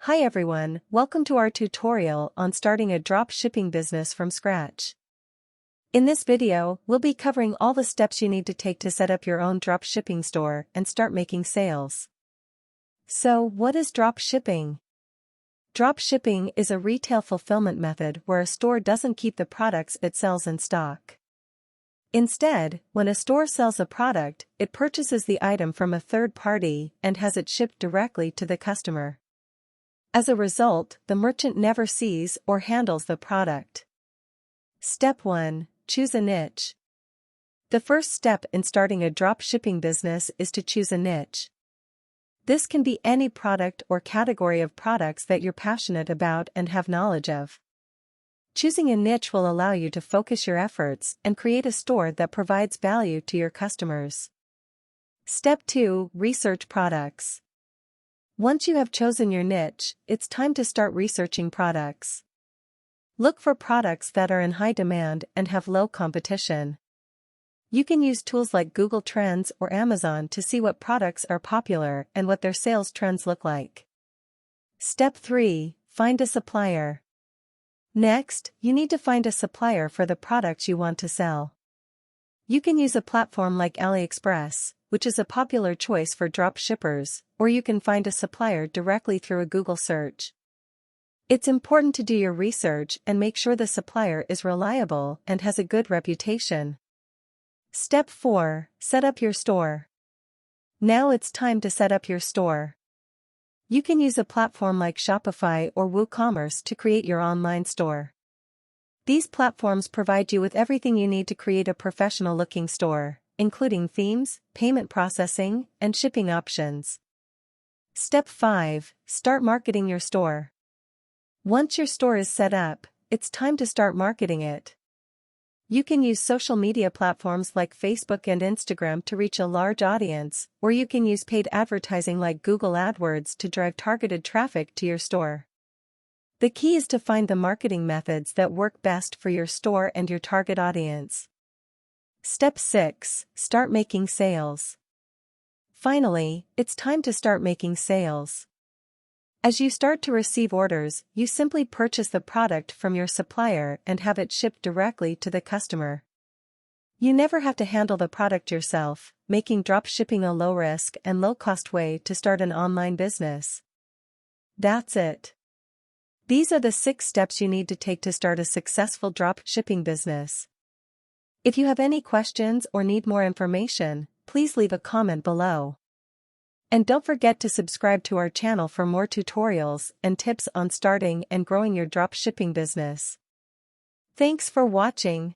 Hi everyone, welcome to our tutorial on starting a dropshipping business from scratch. In this video, we'll be covering all the steps you need to take to set up your own dropshipping store and start making sales. So, what is dropshipping? Dropshipping is a retail fulfillment method where a store doesn't keep the products it sells in stock. Instead, when a store sells a product, it purchases the item from a third party and has it shipped directly to the customer. As a result, the merchant never sees or handles the product. Step 1. Choose a niche. The first step in starting a dropshipping business is to choose a niche. This can be any product or category of products that you're passionate about and have knowledge of. Choosing a niche will allow you to focus your efforts and create a store that provides value to your customers. Step 2. Research products. Once you have chosen your niche, it's time to start researching products. Look for products that are in high demand and have low competition. You can use tools like Google Trends or Amazon to see what products are popular and what their sales trends look like. Step 3. Find a supplier. Next, you need to find a supplier for the products you want to sell. You can use a platform like AliExpress, which is a popular choice for dropshippers, or you can find a supplier directly through a Google search. It's important to do your research and make sure the supplier is reliable and has a good reputation. Step 4. Set up your store. Now it's time to set up your store. You can use a platform like Shopify or WooCommerce to create your online store. These platforms provide you with everything you need to create a professional-looking store, including themes, payment processing, and shipping options. Step 5. Start marketing your store. Once your store is set up, it's time to start marketing it. You can use social media platforms like Facebook and Instagram to reach a large audience, or you can use paid advertising like Google AdWords to drive targeted traffic to your store. The key is to find the marketing methods that work best for your store and your target audience. Step 6. Start making sales. Finally, it's time to start making sales. As you start to receive orders, you simply purchase the product from your supplier and have it shipped directly to the customer. You never have to handle the product yourself, making dropshipping a low-risk and low-cost way to start an online business. That's it. These are the 6 steps you need to take to start a successful dropshipping business. If you have any questions or need more information, please leave a comment below. And don't forget to subscribe to our channel for more tutorials and tips on starting and growing your dropshipping business. Thanks for watching.